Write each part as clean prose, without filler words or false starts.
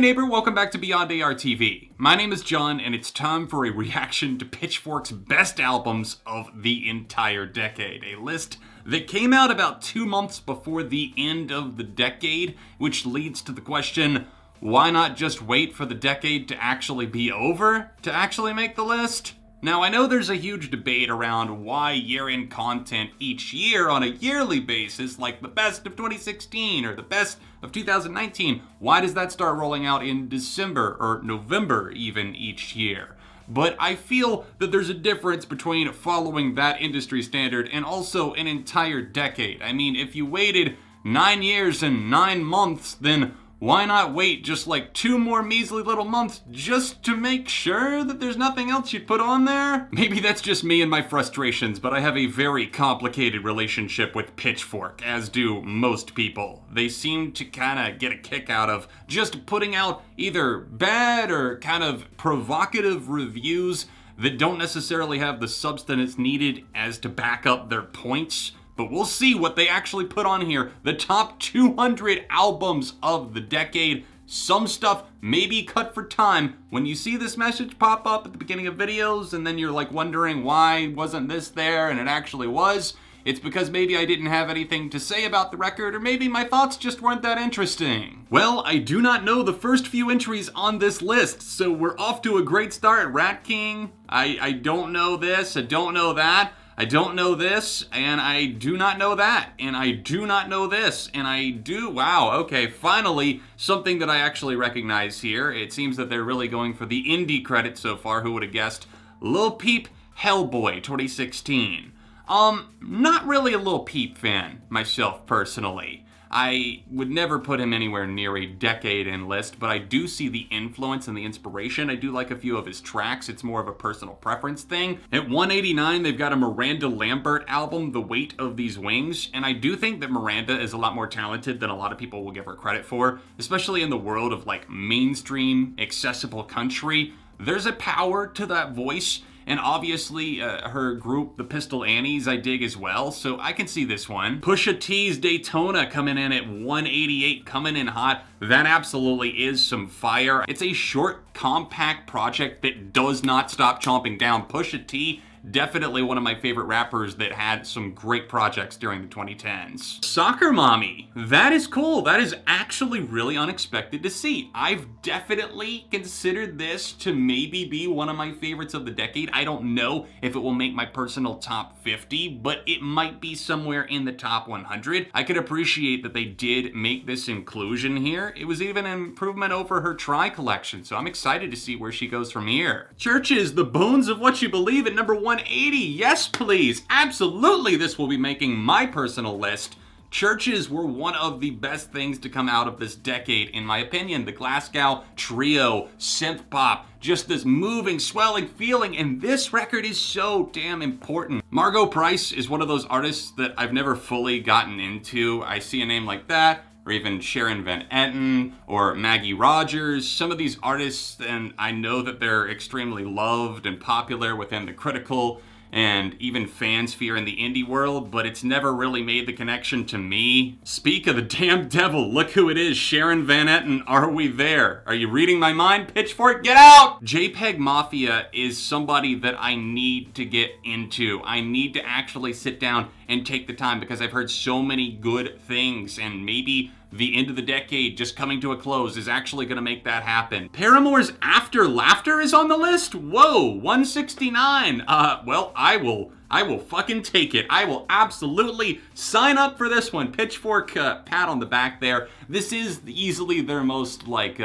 Hey neighbor, welcome back to Beyond ARTV. My name is John, and it's time for a reaction to Pitchfork's best albums of the entire decade. A list that came out about 2 months before the end of the decade, which leads to the question, why not just wait for the decade to actually be over to actually make the list? Now, I know there's a huge debate around why year-end content each year on a yearly basis, like the best of 2016 or the best of 2019, why does that start rolling out in December or November even each year? But I feel that there's a difference between following that industry standard and also an entire decade. I mean, if you waited 9 years and 9 months, then why not wait just like 2 more measly little months just to make sure that there's nothing else you'd put on there? Maybe that's just me and my frustrations, but I have a very complicated relationship with Pitchfork, as do most people. They seem to kind of get a kick out of just putting out either bad or kind of provocative reviews that don't necessarily have the substance needed as to back up their points. But we'll see what they actually put on here. The top 200 albums of the decade. Some stuff may be cut for time. When you see this message pop up at the beginning of videos and then you're like wondering why wasn't this there and it actually was, it's because maybe I didn't have anything to say about the record, or maybe my thoughts just weren't that interesting. Well, I do not know the first few entries on this list, so we're off to a great start. Rat King, I don't know this, I don't know that. I don't know this, and I do not know that, and I do not know this, and I do, wow, okay, finally, something that I actually recognize here. It seems that they're really going for the indie credit so far. Who would have guessed? Lil Peep, Hellboy, 2016. Not really a Lil Peep fan, myself, personally. I would never put him anywhere near a decade-in list, but I do see the influence and the inspiration. I do like a few of his tracks. It's more of a personal preference thing. At 189, they've got a Miranda Lambert album, The Weight of These Wings, and I do think that Miranda is a lot more talented than a lot of people will give her credit for, especially in the world of like mainstream, accessible country. There's a power to that voice. And obviously, her group, the Pistol Annies, I dig as well, so I can see this one. Pusha T's Daytona coming in at 188, coming in hot. That absolutely is some fire. It's a short, compact project that does not stop chomping down. Pusha T, definitely one of my favorite rappers that had some great projects during the 2010s. Soccer Mommy, that is cool. That is actually really unexpected to see. I've definitely considered this to maybe be one of my favorites of the decade. I don't know if it will make my personal top 50, but it might be somewhere in the top 100. I could appreciate that they did make this inclusion here. It was even an improvement over her Try collection, so I'm excited to see where she goes from here. Churches, The Bones of What You Believe at number 180. Yes, please. Absolutely, this will be making my personal list. Churches were one of the best things to come out of this decade, in my opinion. The Glasgow Trio, synth pop, just this moving, swelling feeling, and this record is so damn important. Margot Price is one of those artists that I've never fully gotten into. I see a name like that, or even Sharon Van Etten, or Maggie Rogers. Some of these artists, and I know that they're extremely loved and popular within the critical and even fan sphere in the indie world, but it's never really made the connection to me. Speak of the damn devil, look who it is, Sharon Van Etten, are we there? Are you reading my mind, Pitchfork? Get out! JPEG Mafia is somebody that I need to get into. I need to actually sit down and take the time because I've heard so many good things, and maybe the end of the decade just coming to a close is actually gonna make that happen. Paramore's After Laughter is on the list? Whoa, 169. Well, I will fucking take it. I will absolutely sign up for this one. Pitchfork, pat on the back there. This is easily their most like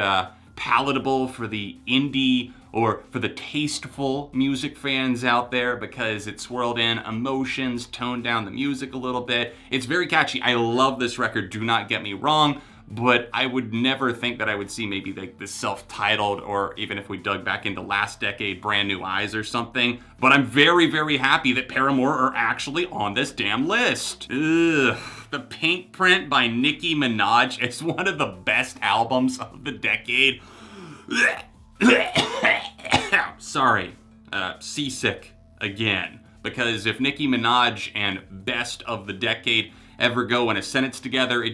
palatable for the indie or for the tasteful music fans out there, because it swirled in emotions, toned down the music a little bit. It's very catchy. I love this record, do not get me wrong, but I would never think that I would see maybe like the self-titled, or even if we dug back into last decade, Brand New Eyes or something. But I'm very, very happy that Paramore are actually on this damn list. Ugh. The Pink Print by Nicki Minaj is one of the best albums of the decade. Sorry, seasick again. Because if Nicki Minaj and best of the decade ever go in a sentence together.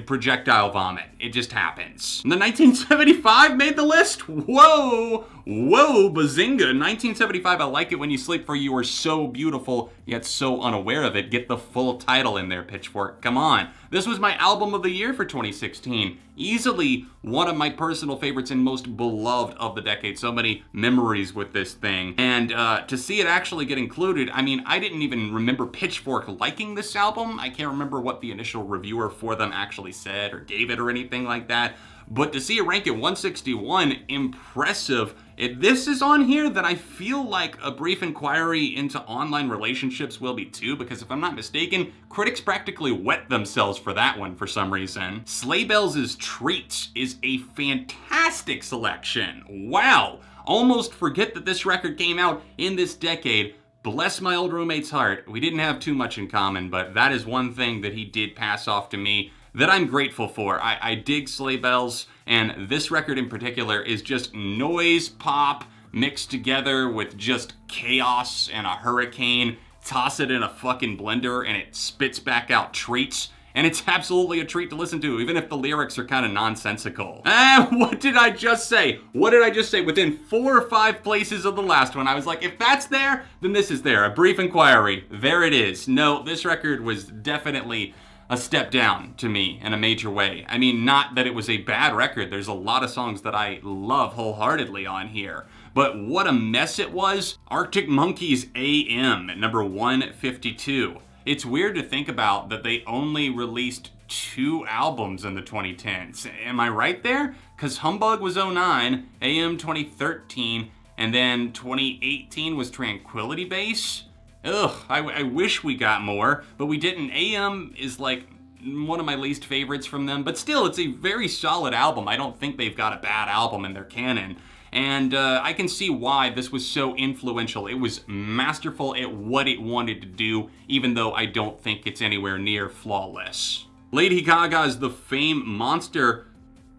Projectile vomit. It just happens. And the 1975 made the list? Whoa, bazinga. 1975, I Like It When You Sleep, for You Are So Beautiful, Yet So Unaware of It. Get the full title in there, Pitchfork. Come on. This was my album of the year for 2016. Easily one of my personal favorites and most beloved of the decade. So many memories with this thing. And to see it actually get included, I mean, I didn't even remember Pitchfork liking this album. I can't remember what the initial reviewer for them actually said or gave it or anything like that. But to see it rank at 161, impressive. If this is on here, then I feel like A Brief Inquiry into Online Relationships will be too, because if I'm not mistaken, critics practically wet themselves for that one for some reason. Sleigh Bells' Treats is a fantastic selection. Wow! Almost forget that this record came out in this decade. Bless my old roommate's heart. We didn't have too much in common, but that is one thing that he did pass off to me that I'm grateful for. I dig Sleigh Bells, and this record in particular is just noise pop mixed together with just chaos and a hurricane. Toss it in a fucking blender and it spits back out treats. And it's absolutely a treat to listen to, even if the lyrics are kind of nonsensical. What did I just say? Within 4 or 5 places of the last one, I was like, if that's there, then this is there. A Brief Inquiry. There it is. No, this record was definitely a step down to me in a major way. I mean, not that it was a bad record. There's a lot of songs that I love wholeheartedly on here. But what a mess it was. Arctic Monkeys AM at number 152. It's weird to think about that they only released 2 albums in the 2010s. Am I right there? Because Humbug was 09, AM 2013, and then 2018 was Tranquility Base. Ugh, I wish we got more, but we didn't. AM is like one of my least favorites from them, but still, it's a very solid album. I don't think they've got a bad album in their canon. And I can see why this was so influential. It was masterful at what it wanted to do, even though I don't think it's anywhere near flawless. Lady Gaga's The Fame Monster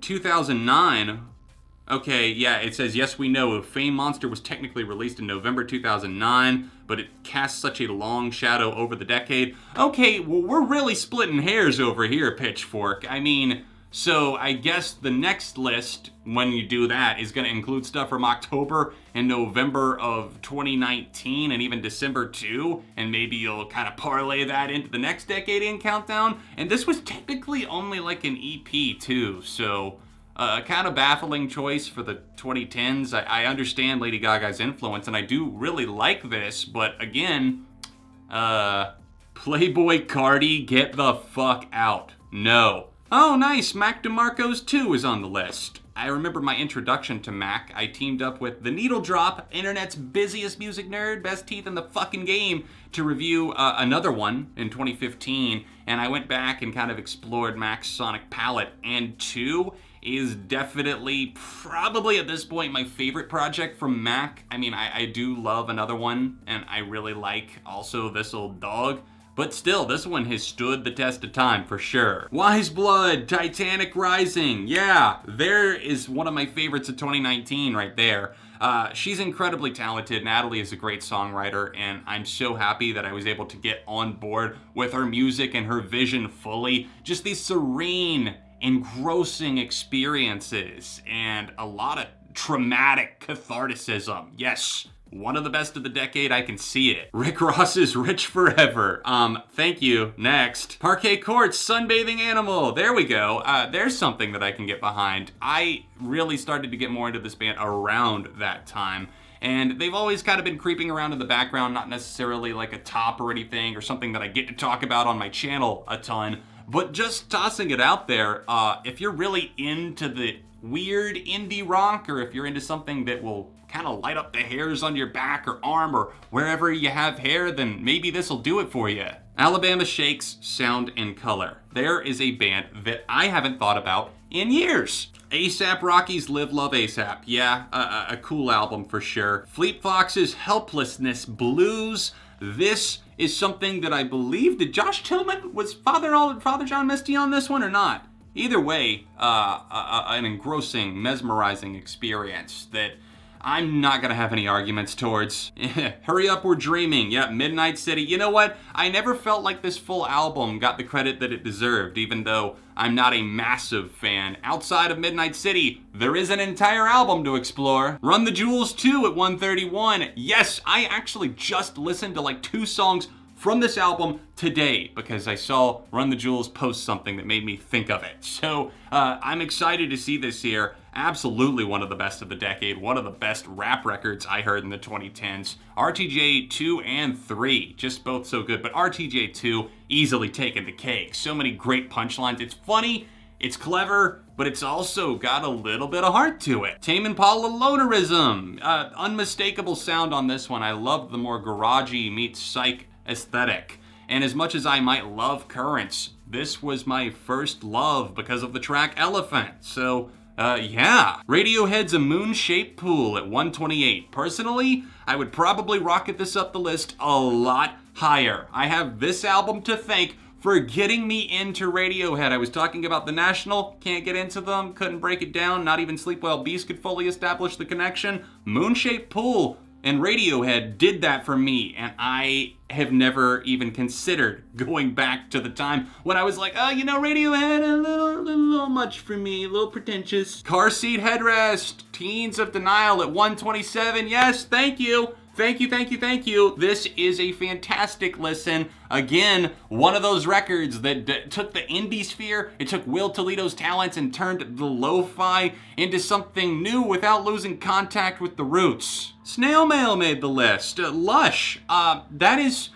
2009. Okay, yeah, it says, yes, we know Fame Monster was technically released in November 2009, but it casts such a long shadow over the decade. Okay, well, we're really splitting hairs over here, Pitchfork. I mean, so I guess the next list, when you do that, is going to include stuff from October and November of 2019 and even December too, and maybe you'll kind of parlay that into the next decade in countdown. And this was technically only like an EP too, so kind of baffling choice for the 2010s. I understand Lady Gaga's influence, and I do really like this, but again, Playboy Cardi, get the fuck out. No. Oh, nice, Mac DeMarco's 2 is on the list. I remember my introduction to Mac. I teamed up with The Needle Drop, internet's busiest music nerd, best teeth in the fucking game, to review another one in 2015, and I went back and kind of explored Mac's sonic palette, and 2 is definitely, probably at this point, my favorite project from Mac. I mean, I do love Another One, and I really like also This Old Dog. But still, this one has stood the test of time for sure. Wise Blood, Titanic Rising. Yeah, there is one of my favorites of 2019 right there. She's incredibly talented. Natalie is a great songwriter, and I'm so happy that I was able to get on board with her music and her vision fully. Just these serene, engrossing experiences and a lot of traumatic catharticism. Yes. One of the best of the decade, I can see it. Rick Ross's Rich Forever. Thank you. Next. Parquet Courts, Sunbathing Animal. There we go. There's something that I can get behind. I really started to get more into this band around that time. And they've always kind of been creeping around in the background, not necessarily like a top or anything, or something that I get to talk about on my channel a ton. But just tossing it out there, if you're really into the weird indie rock, or if you're into something that will kind of light up the hairs on your back or arm or wherever you have hair, then maybe this will do it for you. Alabama Shakes, Sound and Color. There is a band that I haven't thought about in years. A$AP Rocky's Live Love A$AP. Yeah, a cool album for sure. Fleet Fox's Helplessness Blues. This is something that I believe, did Josh Tillman, was Father John Misty on this one or not? Either way, an engrossing, mesmerizing experience that I'm not gonna have any arguments towards. Hurry Up, We're Dreaming. Yeah, Midnight City. You know what? I never felt like this full album got the credit that it deserved, even though I'm not a massive fan. Outside of Midnight City, there is an entire album to explore. Run the Jewels 2 at 131. Yes, I actually just listened to like 2 songs from this album today because I saw Run the Jewels post something that made me think of it. So I'm excited to see this here. Absolutely one of the best of the decade, one of the best rap records I heard in the 2010s. RTJ 2 and 3, just both so good, but RTJ 2 easily taking the cake. So many great punchlines. It's funny, it's clever, but it's also got a little bit of heart to it. Tame Impala Lonerism, unmistakable sound on this one. I love the more garagey meets psych aesthetic. And as much as I might love Currents, this was my first love because of the track Elephant. So yeah. Radiohead's A Moon-Shaped Pool at 128. Personally, I would probably rocket this up the list a lot higher. I have this album to thank for getting me into Radiohead. I was talking about The National, can't get into them, couldn't break it down, not even Sleepwell Beast could fully establish the connection. Moon-Shaped Pool and Radiohead did that for me, and I have never even considered going back to the time when I was like, oh, you know, Radiohead, a little much for me, a little pretentious. Car Seat Headrest, Teens of Denial at 127. Yes, thank you. Thank you. This is a fantastic listen. Again, one of those records that took the indie sphere, it took Will Toledo's talents and turned the lo-fi into something new without losing contact with the roots. Snail Mail made the list. Lush, that is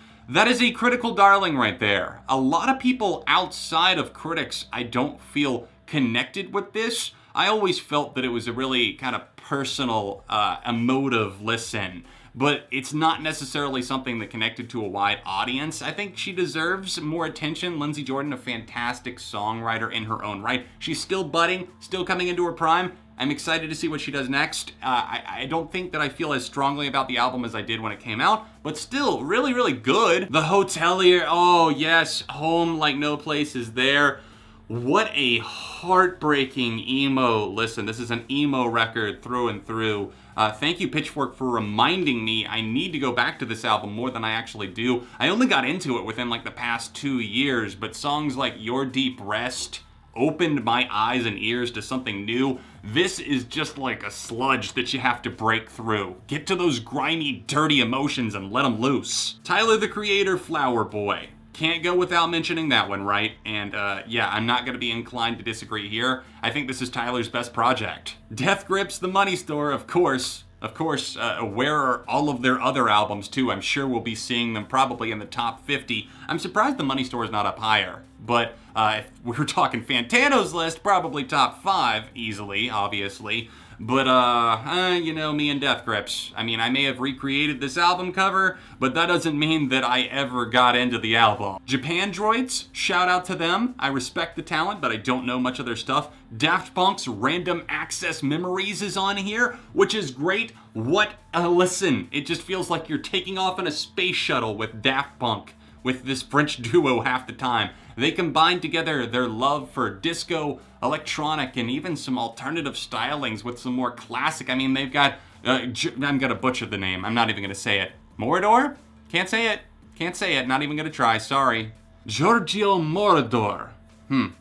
a critical darling right there. A lot of people outside of critics, I don't feel connected with this. I always felt that it was a really kind of personal, emotive listen. But it's not necessarily something that connected to a wide audience. I think she deserves more attention. Lindsey Jordan, a fantastic songwriter in her own right. She's still budding, still coming into her prime. I'm excited to see what she does next. I don't think that I feel as strongly about the album as I did when it came out, but still really, really good. The Hotelier, oh yes, Home Like No Place Is There. What a heartbreaking emo listen. This is an emo record through and through. Thank you, Pitchfork, for reminding me I need to go back to this album more than I actually do. I only got into it within like the past 2 years, but songs like Your Deep Rest opened my eyes and ears to something new. This is just like a sludge that you have to break through. Get to those grimy, dirty emotions and let them loose. Tyler, the Creator, Flower Boy. Can't go without mentioning that one, right? And yeah, I'm not going to be inclined to disagree here. I think this is Tyler's best project. Death Grips, The Money Store, of course. Where are all of their other albums too? I'm sure we'll be seeing them probably in the top 50. I'm surprised The Money Store is not up higher. But if we're talking Fantano's list, probably top 5 easily, obviously. But, you know, me and Death Grips. I mean, I may have recreated this album cover, but that doesn't mean that I ever got into the album. Japan Droids, shout out to them. I respect the talent, but I don't know much of their stuff. Daft Punk's Random Access Memories is on here, which is great. What a listen. It just feels like you're taking off in a space shuttle with Daft Punk, with this French duo half the time. They combine together their love for disco, electronic, and even some alternative stylings with some more classic. I mean, they've got, I'm gonna butcher the name. I'm not even gonna say it. Morador? Can't say it. Not even gonna try. Sorry. Giorgio Morador.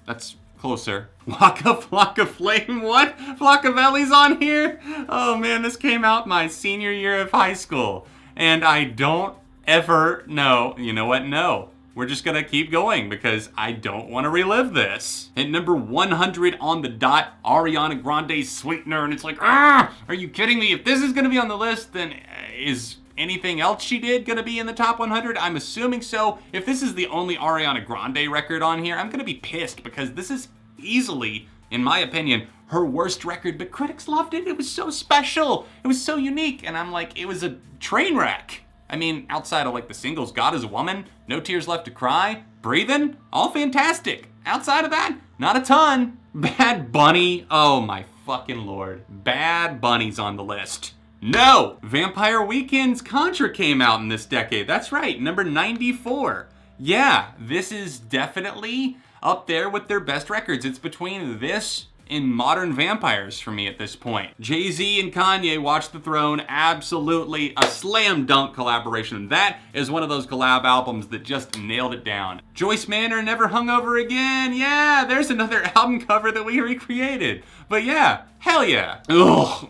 That's closer. Waka Flame, what? Flockavelli's on here? Oh man, this came out my senior year of high school. And I don't ever know. You know what? No. We're just gonna keep going because I don't want to relive this. At number 100 on the dot, Ariana Grande's Sweetener, and it's like, are you kidding me? If this is gonna be on the list, then is anything else she did gonna be in the top 100? I'm assuming so. If this is the only Ariana Grande record on here, I'm gonna be pissed because this is easily, in my opinion, her worst record, but critics loved it. It was so special. It was so unique, and I'm like, it was a train wreck. I mean, outside of like the singles, God is a Woman, No Tears Left to Cry, Breathin', all fantastic. Outside of that, not a ton. Bad Bunny, oh my fucking lord. Bad Bunny's on the list. No! Vampire Weekend's Contra came out in this decade. That's right, number 94. Yeah, this is definitely up there with their best records. It's between this in modern vampires for me at this point. Jay-Z and Kanye, Watch the Throne, absolutely a slam dunk collaboration. That is one of those collab albums that just nailed it down. Joyce Manor, Never Hungover Again. Yeah, there's another album cover that we recreated. But yeah, hell yeah. Ugh.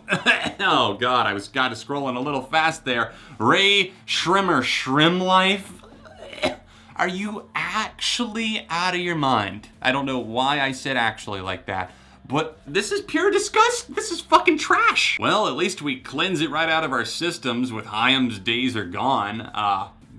Oh God, I was kind of scrolling a little fast there. Ray Shrimmer, Shrim Life. Are you actually out of your mind? I don't know why I said actually like that, but this is pure disgust. This is fucking trash. Well, at least we cleanse it right out of our systems with Haim's Days Are Gone.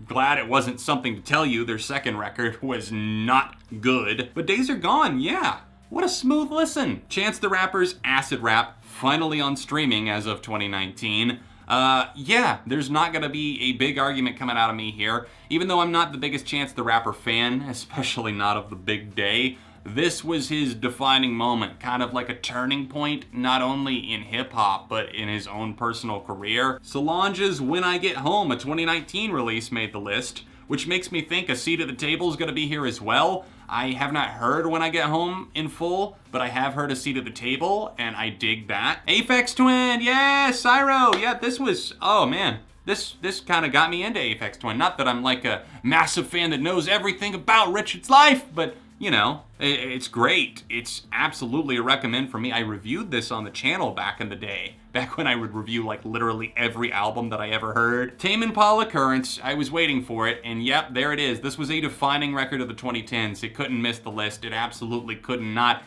Glad it wasn't Something to Tell You. Their second record was not good. But Days Are Gone, yeah. What a smooth listen. Chance the Rapper's Acid Rap, finally on streaming as of 2019. Yeah, there's not gonna be a big argument coming out of me here. Even though I'm not the biggest Chance the Rapper fan, especially not of the big day, this was his defining moment, kind of like a turning point, not only in hip-hop, but in his own personal career. Solange's When I Get Home, a 2019 release, made the list, which makes me think A Seat at the Table is gonna be here as well. I have not heard When I Get Home in full, but I have heard A Seat at the Table, and I dig that. Aphex Twin, yeah, Cyro, yeah, this was, oh man. This kind of got me into Aphex Twin. Not that I'm like a massive fan that knows everything about Richard's life, but you know, it's great. It's absolutely a recommend for me. I reviewed this on the channel back in the day, back when I would review like literally every album that I ever heard. Tame Impala Currents, I was waiting for it, and yep, there it is. This was a defining record of the 2010s. It couldn't miss the list. It absolutely could not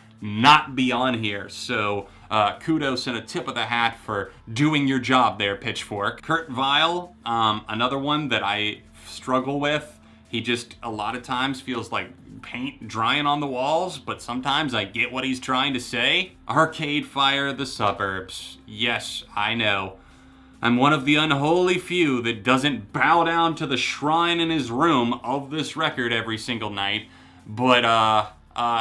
be on here. So kudos and a tip of the hat for doing your job there, Pitchfork. Kurt Vile, another one that I struggle with. He just a lot of times feels like paint drying on the walls, but sometimes I get what he's trying to say. Arcade Fire, The Suburbs. Yes, I know. I'm one of the unholy few that doesn't bow down to the shrine in his room of this record every single night. But,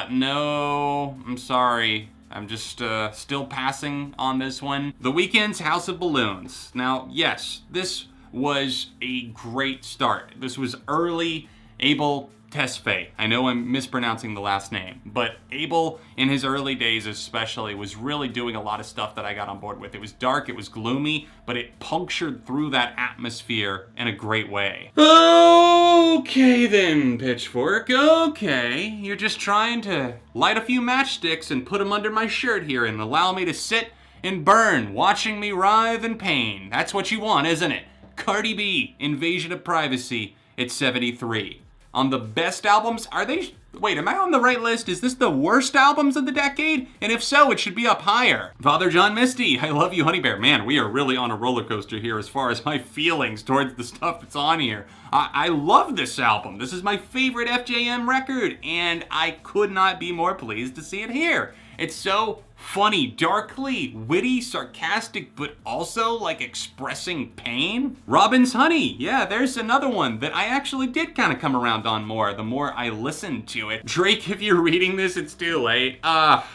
no, I'm sorry. I'm just, still passing on this one. The Weeknd's House of Balloons. Now, yes, this was a great start. This was early Abel Tesfaye. I know I'm mispronouncing the last name, but Abel, in his early days especially, was really doing a lot of stuff that I got on board with. It was dark, it was gloomy, but it punctured through that atmosphere in a great way. Okay then, Pitchfork, okay. You're just trying to light a few matchsticks and put them under my shirt here and allow me to sit and burn, watching me writhe in pain. That's what you want, isn't it? Cardi B, Invasion of Privacy, it's 73. On the best albums, are they... Wait, am I on the right list? Is this the worst albums of the decade? And if so, it should be up higher. Father John Misty, I Love You Honey Bear. Man, we are really on a roller coaster here as far as my feelings towards the stuff that's on here. I love this album. This is my favorite FJM record, and I could not be more pleased to see it here. It's so funny, darkly, witty, sarcastic, but also like expressing pain. Robin's Honey, yeah, there's another one that I actually did kind of come around on more the more I listened to it. Drake, if you're reading this, it's too late.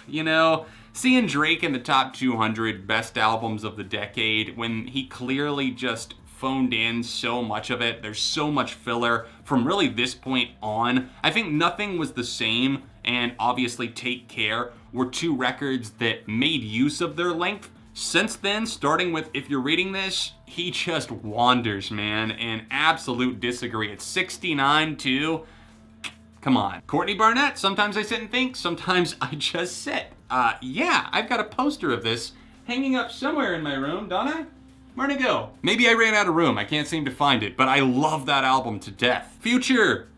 You know, seeing Drake in the top 200 best albums of the decade when he clearly just phoned in so much of it. There's so much filler from really this point on. I think Nothing Was the Same and obviously Take Care were two records that made use of their length. Since then, starting with If You're Reading This, he just wanders, man, and absolute disagree. It's 69 too. Come on. Courtney Barnett, Sometimes I Sit and Think, Sometimes I Just Sit. Yeah, I've got a poster of this hanging up somewhere in my room, don't I? Where'd it go? Maybe I ran out of room. I can't seem to find it, but I love that album to death. Future.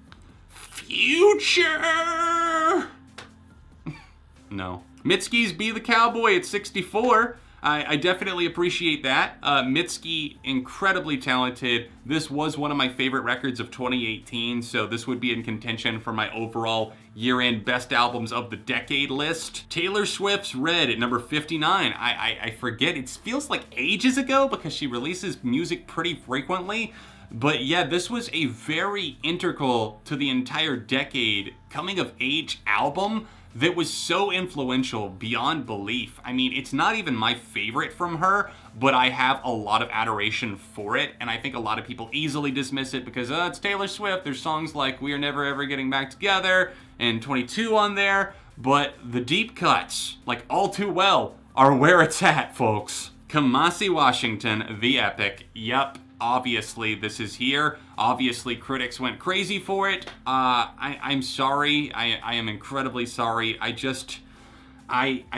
No. Mitski's Be the Cowboy at 64. I definitely appreciate that. Mitski, incredibly talented. This was one of my favorite records of 2018, so this would be in contention for my overall year-end best albums of the decade list. Taylor Swift's Red at number 59. I forget, it feels like ages ago because she releases music pretty frequently. But yeah, this was a very integral to the entire decade coming of age album that was so influential beyond belief. I mean, it's not even my favorite from her, but I have a lot of adoration for it, and I think a lot of people easily dismiss it because, it's Taylor Swift. There's songs like We Are Never Ever Getting Back Together and 22 on there, but the deep cuts, like All Too Well, are where it's at, folks. Kamasi Washington, the epic. Yep, obviously this is here. Obviously critics went crazy for it. I'm sorry. I am incredibly sorry. I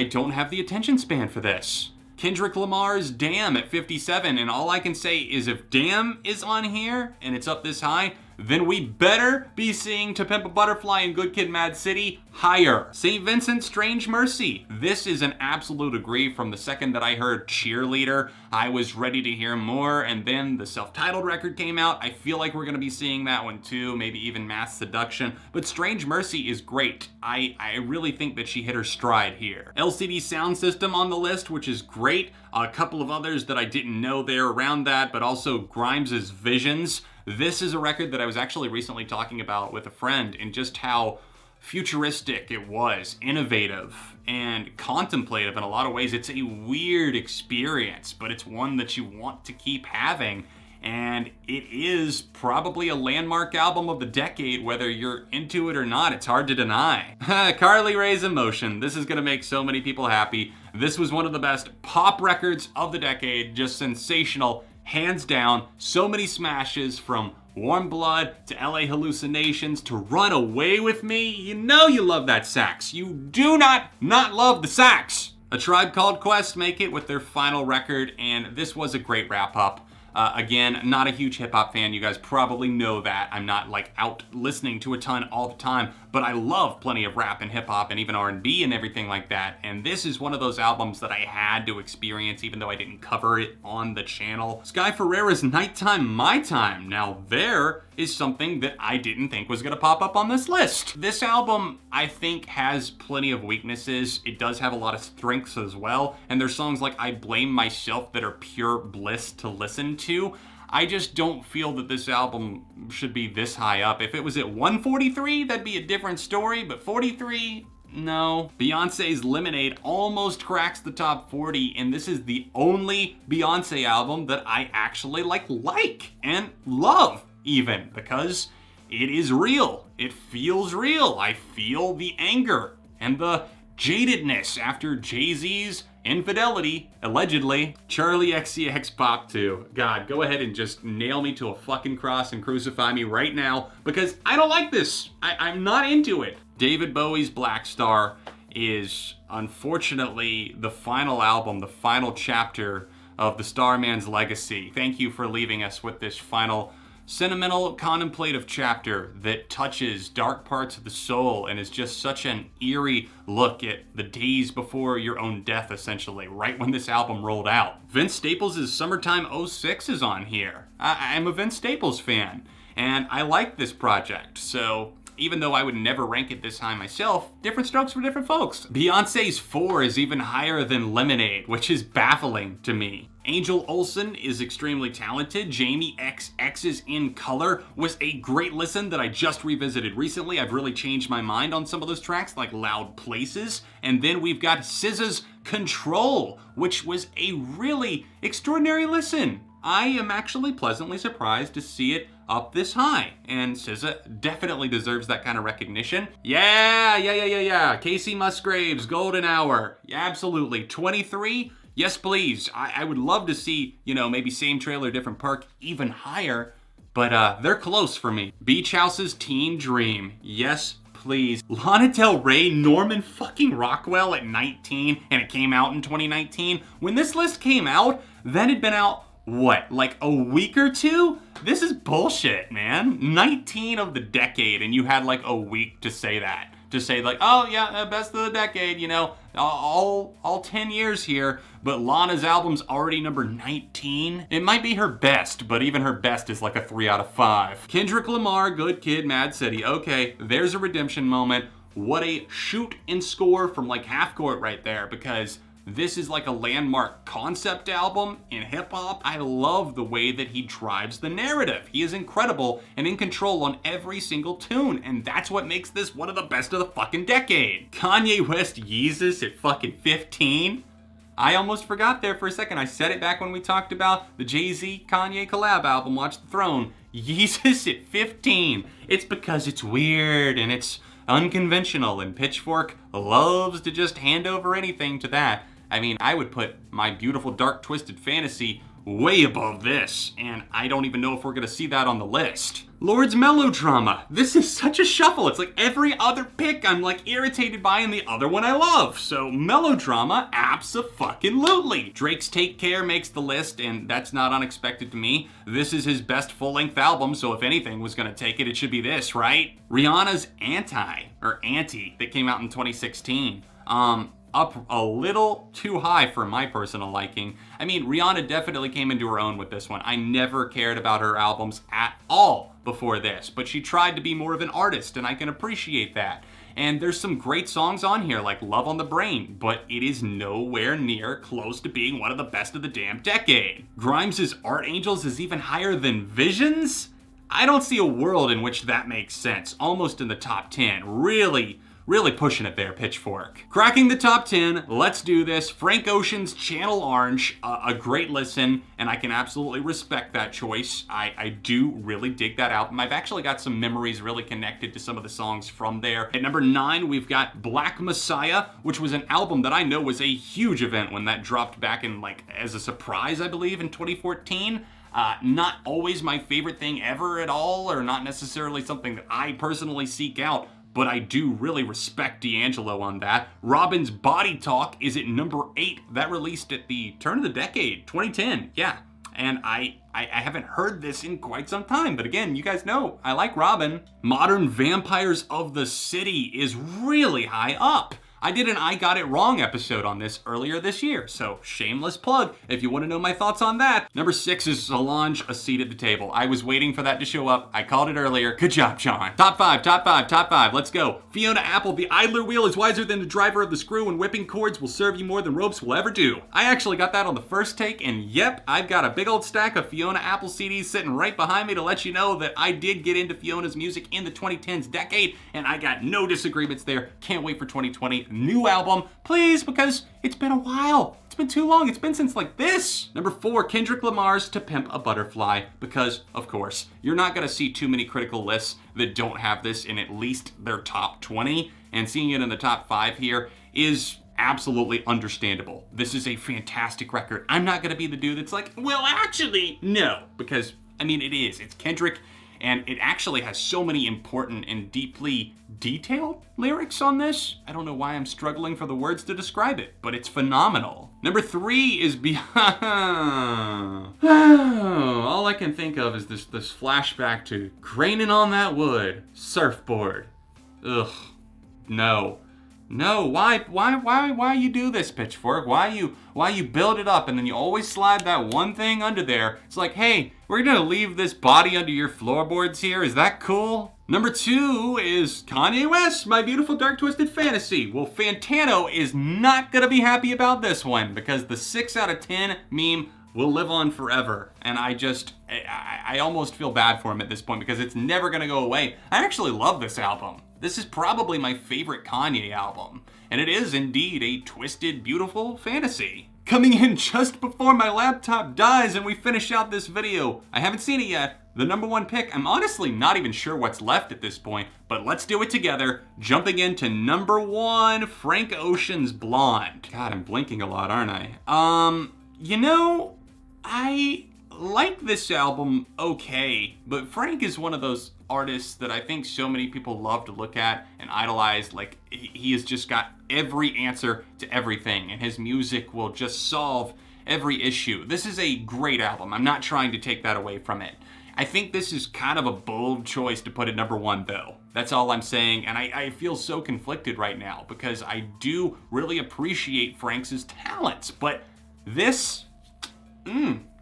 don't have the attention span for this. Kendrick Lamar's Damn at 57, and all I can say is if Damn is on here and it's up this high, then we better be seeing To Pimp a Butterfly and Good Kid, Mad City higher. St. Vincent, Strange Mercy. This is an absolute agree. From the second that I heard Cheerleader, I was ready to hear more, and then the self-titled record came out. I feel like we're gonna be seeing that one too, maybe even Mass Seduction, but Strange Mercy is great. I really think that she hit her stride here. LCD Sound System on the list, which is great. A couple of others that I didn't know there around that, but also Grimes' Visions. This is a record that I was actually recently talking about with a friend, and just how futuristic it was, innovative, and contemplative in a lot of ways. It's a weird experience, but it's one that you want to keep having, and it is probably a landmark album of the decade, whether you're into it or not. It's hard to deny. Carly Rae's Emotion. This is gonna make so many people happy. This was one of the best pop records of the decade, just sensational. Hands down, so many smashes, from Warm Blood to LA Hallucinations to Run Away With Me. You know you love that sax. You do not love the sax. A Tribe Called Quest make it with their final record, and this was a great wrap up. Again, not a huge hip hop fan. You guys probably know that. I'm not like out listening to a ton all the time, but I love plenty of rap and hip hop and even R&B and everything like that. And this is one of those albums that I had to experience, even though I didn't cover it on the channel. Sky Ferreira's Nighttime, My Time. Now there is something that I didn't think was gonna pop up on this list. This album, I think, has plenty of weaknesses. It does have a lot of strengths as well. And there's songs like I Blame Myself that are pure bliss to listen to. I just don't feel that this album should be this high up. If it was at 143, that'd be a different story, but 43, no. Beyonce's Lemonade almost cracks the top 40, and this is the only Beyonce album that I actually like and love even, because it is real. It feels real. I feel the anger and the jadedness after Jay-Z's infidelity, allegedly. Charlie XCX Pop 2. God, go ahead and just nail me to a fucking cross and crucify me right now, because I don't like this. I'm not into it. David Bowie's Black Star is unfortunately the final album, the final chapter of the Starman's legacy. Thank you for leaving us with this final sentimental, contemplative chapter that touches dark parts of the soul and is just such an eerie look at the days before your own death, essentially, right when this album rolled out. Vince Staples' Summertime '06 is on here. I'm a Vince Staples fan, and I like this project, so even though I would never rank it this high myself, different strokes for different folks. Beyonce's 4 is even higher than Lemonade, which is baffling to me. Angel Olsen is extremely talented. Jamie XX's In Color was a great listen that I just revisited recently. I've really changed my mind on some of those tracks, like Loud Places. And then we've got SZA's Control, which was a really extraordinary listen. I am actually pleasantly surprised to see it up this high, and SZA definitely deserves that kind of recognition. Yeah. Casey Musgraves, Golden Hour. Yeah, absolutely. 23? Yes, please. I would love to see, maybe Same Trailer, Different Park even higher, but they're close for me. Beach House's Teen Dream. Yes, please. Lana Del Rey, Norman fucking Rockwell at 19, and it came out in 2019. When this list came out, that had been out, like a week or two? This is bullshit, man. 19 of the decade, and you had like a week to say that. To say like, oh yeah, best of the decade, all 10 years here, but Lana's album's already number 19. It might be her best, but even her best is like a 3 out of 5. Kendrick Lamar, Good Kid, Mad City. Okay, there's a redemption moment. What a shoot and score from like half court right there, because this is like a landmark concept album in hip-hop. I love the way that he drives the narrative. He is incredible and in control on every single tune, and that's what makes this one of the best of the fucking decade. Kanye West Yeezus at fucking 15. I almost forgot there for a second. I said it back when we talked about the Jay-Z Kanye collab album, Watch the Throne. Yeezus at 15. It's because it's weird and it's unconventional, and Pitchfork loves to just hand over anything to that. I mean, I would put My Beautiful Dark Twisted Fantasy way above this, and I don't even know if we're gonna see that on the list. Lord's Melodrama. This is such a shuffle. It's like every other pick I'm like irritated by and the other one I love. So Melodrama, abso-fucking-lutely. Drake's Take Care makes the list, and that's not unexpected to me. This is his best full-length album, so if anything was gonna take it, it should be this, right? Rihanna's Anti, that came out in 2016. Up a little too high for my personal liking. I mean, Rihanna definitely came into her own with this one. I never cared about her albums at all before this, but she tried to be more of an artist, and I can appreciate that. And there's some great songs on here, like Love on the Brain, but it is nowhere near close to being one of the best of the damn decade. Grimes' Art Angels is even higher than Visions? I don't see a world in which that makes sense. Almost in the top 10. Really pushing it there, Pitchfork. Cracking the top 10, let's do this. Frank Ocean's Channel Orange, a great listen, and I can absolutely respect that choice. I do really dig that album. I've actually got some memories really connected to some of the songs from there. At number 9, we've got Black Messiah, which was an album that I know was a huge event when that dropped back in, like, as a surprise, I believe, in 2014. Not always my favorite thing ever at all, or not necessarily something that I personally seek out, but I do really respect D'Angelo on that. Robin's Body Talk is at number 8. That released at the turn of the decade, 2010, yeah. And I haven't heard this in quite some time, but again, you guys know, I like Robin. Modern Vampires of the City is really high up. I did an I Got It Wrong episode on this earlier this year, so shameless plug if you want to know my thoughts on that. Number 6 is Solange, A Seat at the Table. I was waiting for that to show up. I called it earlier. Good job, John. Top 5. Let's go. Fiona Apple, The Idler Wheel is wiser than the driver of the screw, and whipping cords will serve you more than ropes will ever do. I actually got that on the first take, and yep, I've got a big old stack of Fiona Apple CDs sitting right behind me to let you know that I did get into Fiona's music in the 2010s decade, and I got no disagreements there. Can't wait for 2020. New album, please, because it's been a while. It's been too long. It's been since like this. Number 4, Kendrick Lamar's To Pimp a Butterfly, because, of course, you're not going to see too many critical lists that don't have this in at least their top 20, and seeing it in the top 5 here is absolutely understandable. This is a fantastic record. I'm not going to be the dude that's like, well, actually, no, because, I mean, it is. It's Kendrick, and it actually has so many important and deeply detailed lyrics on this. I don't know why I'm struggling for the words to describe it, but it's phenomenal. Number 3 is all I can think of is this flashback to Graining on That Wood, Surfboard. Ugh, no. No, why you do this, Pitchfork? Why you build it up and then you always slide that one thing under there? It's like, hey, we're gonna leave this body under your floorboards here. Is that cool? Number 2 is Kanye West, My Beautiful Dark Twisted Fantasy. Well, Fantano is not gonna be happy about this one because the 6 out of 10 meme will live on forever. And I almost feel bad for him at this point because it's never gonna go away. I actually love this album. This is probably my favorite Kanye album, and it is indeed a twisted, beautiful fantasy. Coming in just before my laptop dies and we finish out this video, I haven't seen it yet, the number 1 pick, I'm honestly not even sure what's left at this point, but let's do it together. Jumping into number 1, Frank Ocean's Blonde. God, I'm blinking a lot, aren't I? You know, I like this album okay, but Frank is one of those artists that I think so many people love to look at and idolize. Like, he has just got every answer to everything, and his music will just solve every issue. This is a great album. I'm not trying to take that away from it. I think this is kind of a bold choice to put at number 1, though. That's all I'm saying, and I feel so conflicted right now because I do really appreciate Frank's talents, but this,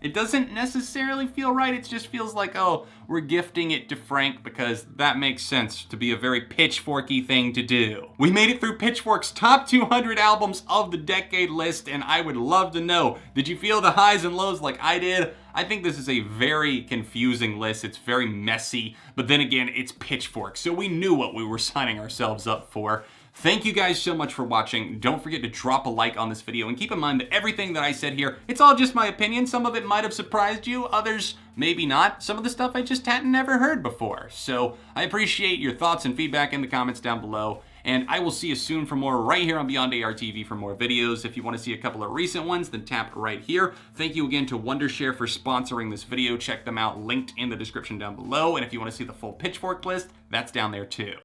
it doesn't necessarily feel right. It just feels like, oh, we're gifting it to Frank because that makes sense to be a very Pitchforky thing to do. We made it through Pitchfork's top 200 albums of the decade list, and I would love to know, did you feel the highs and lows like I did? I think this is a very confusing list. It's very messy, but then again, it's Pitchfork, so we knew what we were signing ourselves up for. Thank you guys so much for watching. Don't forget to drop a like on this video, and keep in mind that everything that I said here, it's all just my opinion. Some of it might have surprised you, others maybe not. Some of the stuff I just hadn't never heard before. So I appreciate your thoughts and feedback in the comments down below. And I will see you soon for more right here on Beyond ARTV for more videos. If you want to see a couple of recent ones, then tap right here. Thank you again to Wondershare for sponsoring this video. Check them out, linked in the description down below. And if you want to see the full Pitchfork list, that's down there too.